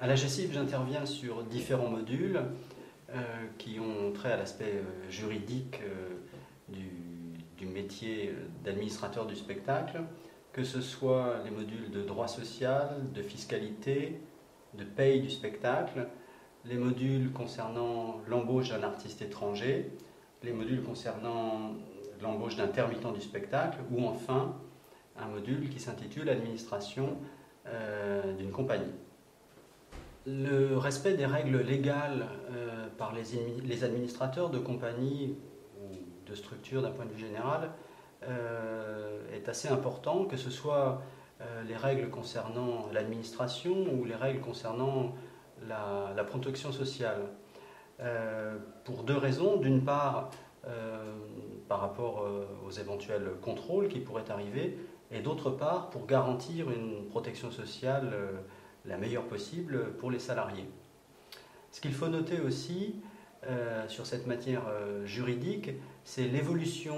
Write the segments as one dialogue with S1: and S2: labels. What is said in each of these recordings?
S1: À la GESIF, j'interviens sur différents modules qui ont trait à l'aspect juridique du métier d'administrateur du spectacle, que ce soit les modules de droit social, de fiscalité, de paye du spectacle, les modules concernant l'embauche d'un artiste étranger, les modules concernant l'embauche d'intermittent du spectacle, ou enfin un module qui s'intitule Administration d'une compagnie. Le respect des règles légales par les administrateurs de compagnies ou de structures d'un point de vue général est assez important, que ce soit les règles concernant l'administration ou les règles concernant la protection sociale. Pour deux raisons. D'une part, par rapport aux éventuels contrôles qui pourraient arriver, et d'autre part, pour garantir une protection sociale la meilleure possible pour les salariés. Ce qu'il faut noter aussi sur cette matière juridique, c'est l'évolution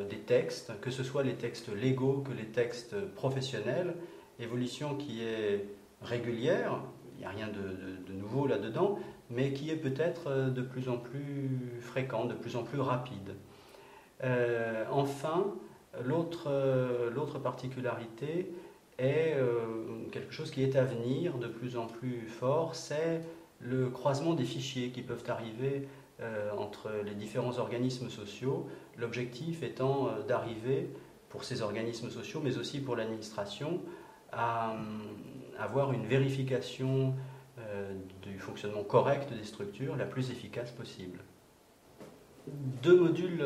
S1: des textes, que ce soit les textes légaux que les textes professionnels, évolution qui est régulière, il n'y a rien de nouveau là-dedans, mais qui est peut-être de plus en plus fréquente, de plus en plus rapide. Enfin, l'autre particularité est quelque chose qui est à venir de plus en plus fort, c'est le croisement des fichiers qui peuvent arriver entre les différents organismes sociaux, l'objectif étant d'arriver pour ces organismes sociaux, mais aussi pour l'administration, à avoir une vérification du fonctionnement correct des structures la plus efficace possible. Deux modules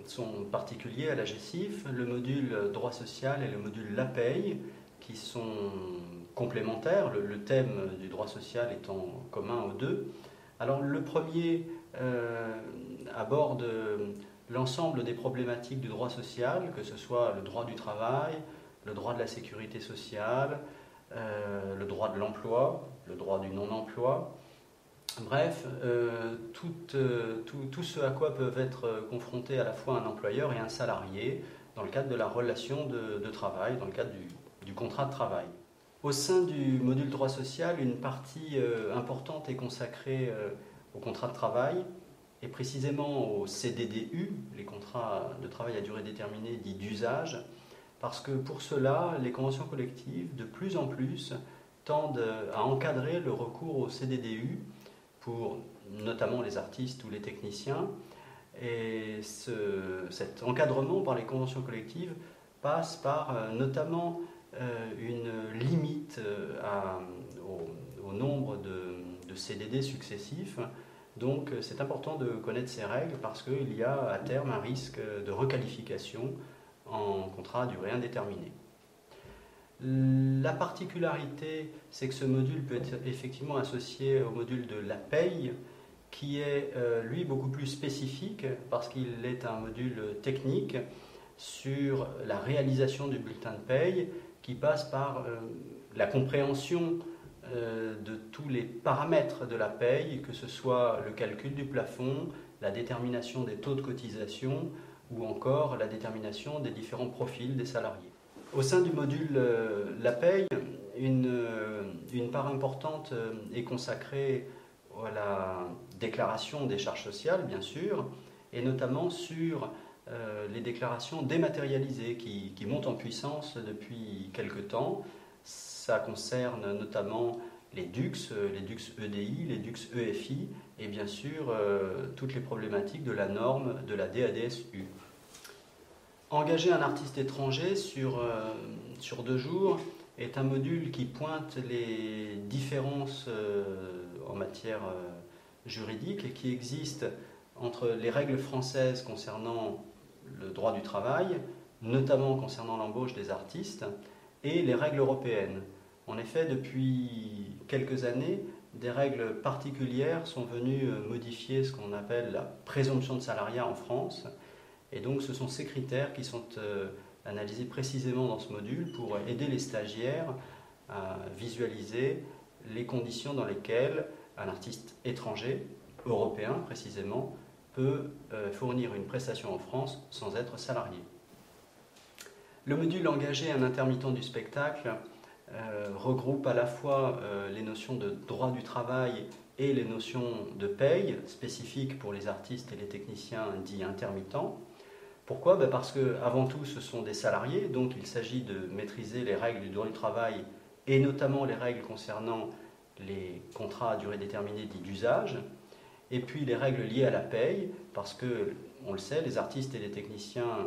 S1: sont particuliers à la GESIF, le module droit social et le module la paye, qui sont complémentaires, le thème du droit social étant commun aux deux. Alors le premier aborde l'ensemble des problématiques du droit social, que ce soit le droit du travail, le droit de la sécurité sociale, le droit de l'emploi, le droit du non-emploi. Bref, tout ce à quoi peuvent être confrontés à la fois un employeur et un salarié dans le cadre de la relation de travail, dans le cadre du contrat de travail. Au sein du module droit social, une partie importante est consacrée au contrat de travail et précisément au CDDU, les contrats de travail à durée déterminée dits d'usage, parce que pour cela, les conventions collectives, de plus en plus, tendent à encadrer le recours au CDDU pour notamment les artistes ou les techniciens. Et cet encadrement par les conventions collectives passe par notamment une limite au nombre de CDD successifs. Donc c'est important de connaître ces règles parce qu'il y a à terme un risque de requalification en contrat à durée indéterminée. La particularité, c'est que ce module peut être effectivement associé au module de la paye, qui est lui beaucoup plus spécifique parce qu'il est un module technique sur la réalisation du bulletin de paye qui passe par la compréhension de tous les paramètres de la paye, que ce soit le calcul du plafond, la détermination des taux de cotisation ou encore la détermination des différents profils des salariés. Au sein du module la paye, une part importante est consacrée à la déclaration des charges sociales, bien sûr, et notamment sur les déclarations dématérialisées qui montent en puissance depuis quelque temps. Ça concerne notamment les DUX EDI, les DUX EFI et bien sûr toutes les problématiques de la norme de la DADSU. Engager un artiste étranger sur 2 jours est un module qui pointe les différences en matière juridique et qui existent entre les règles françaises concernant le droit du travail, notamment concernant l'embauche des artistes, et les règles européennes. En effet, depuis quelques années, des règles particulières sont venues modifier ce qu'on appelle la présomption de salariat en France. Et donc ce sont ces critères qui sont analysés précisément dans ce module pour aider les stagiaires à visualiser les conditions dans lesquelles un artiste étranger, européen précisément, peut fournir une prestation en France sans être salarié. Le module engager un intermittent du spectacle regroupe à la fois les notions de droit du travail et les notions de paye spécifiques pour les artistes et les techniciens dits intermittents. Pourquoi? Parce qu'avant tout, ce sont des salariés, donc il s'agit de maîtriser les règles du droit du travail et notamment les règles concernant les contrats à durée déterminée dits d'usage, et puis les règles liées à la paye, parce que, on le sait, les artistes et les techniciens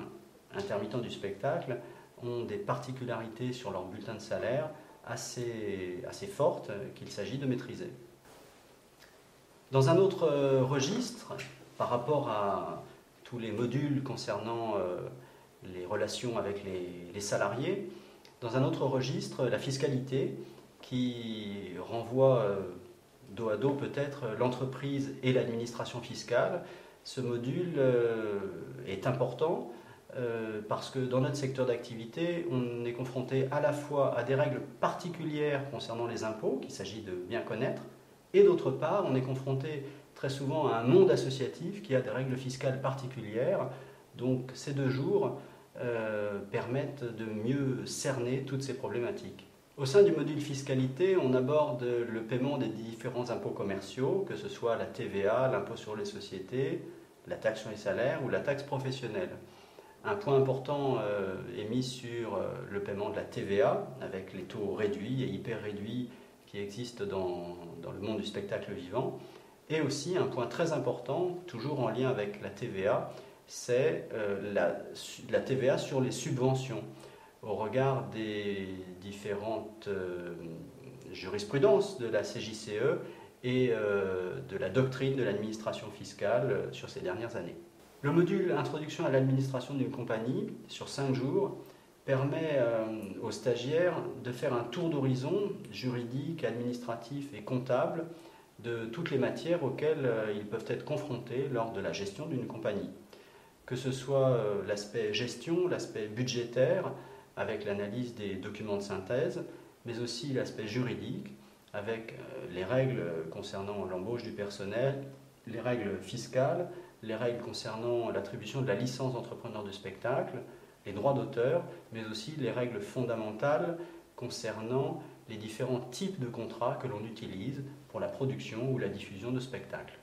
S1: intermittents du spectacle ont des particularités sur leur bulletin de salaire assez fortes qu'il s'agit de maîtriser. Dans un autre registre, par rapport à tous les modules concernant les relations avec les salariés, dans un autre registre, la fiscalité, qui renvoie dos à dos peut-être l'entreprise et l'administration fiscale. Ce module est important parce que dans notre secteur d'activité, on est confronté à la fois à des règles particulières concernant les impôts, qu'il s'agit de bien connaître, et d'autre part, on est confronté très souvent à un monde associatif qui a des règles fiscales particulières. Donc ces 2 jours permettent de mieux cerner toutes ces problématiques. Au sein du module fiscalité, on aborde le paiement des différents impôts commerciaux, que ce soit la TVA, l'impôt sur les sociétés, la taxe sur les salaires ou la taxe professionnelle. Un point important est mis sur le paiement de la TVA, avec les taux réduits et hyper réduits qui existent dans le monde du spectacle vivant. Et aussi un point très important, toujours en lien avec la TVA, c'est la TVA sur les subventions. Au regard des différentes jurisprudences de la CJCE et de la doctrine de l'administration fiscale sur ces dernières années. Le module Introduction à l'administration d'une compagnie, sur 5 jours, permet aux stagiaires de faire un tour d'horizon juridique, administratif et comptable de toutes les matières auxquelles ils peuvent être confrontés lors de la gestion d'une compagnie. Que ce soit l'aspect gestion, l'aspect budgétaire, avec l'analyse des documents de synthèse, mais aussi l'aspect juridique, avec les règles concernant l'embauche du personnel, les règles fiscales, les règles concernant l'attribution de la licence d'entrepreneur de spectacle, les droits d'auteur, mais aussi les règles fondamentales concernant les différents types de contrats que l'on utilise pour la production ou la diffusion de spectacles.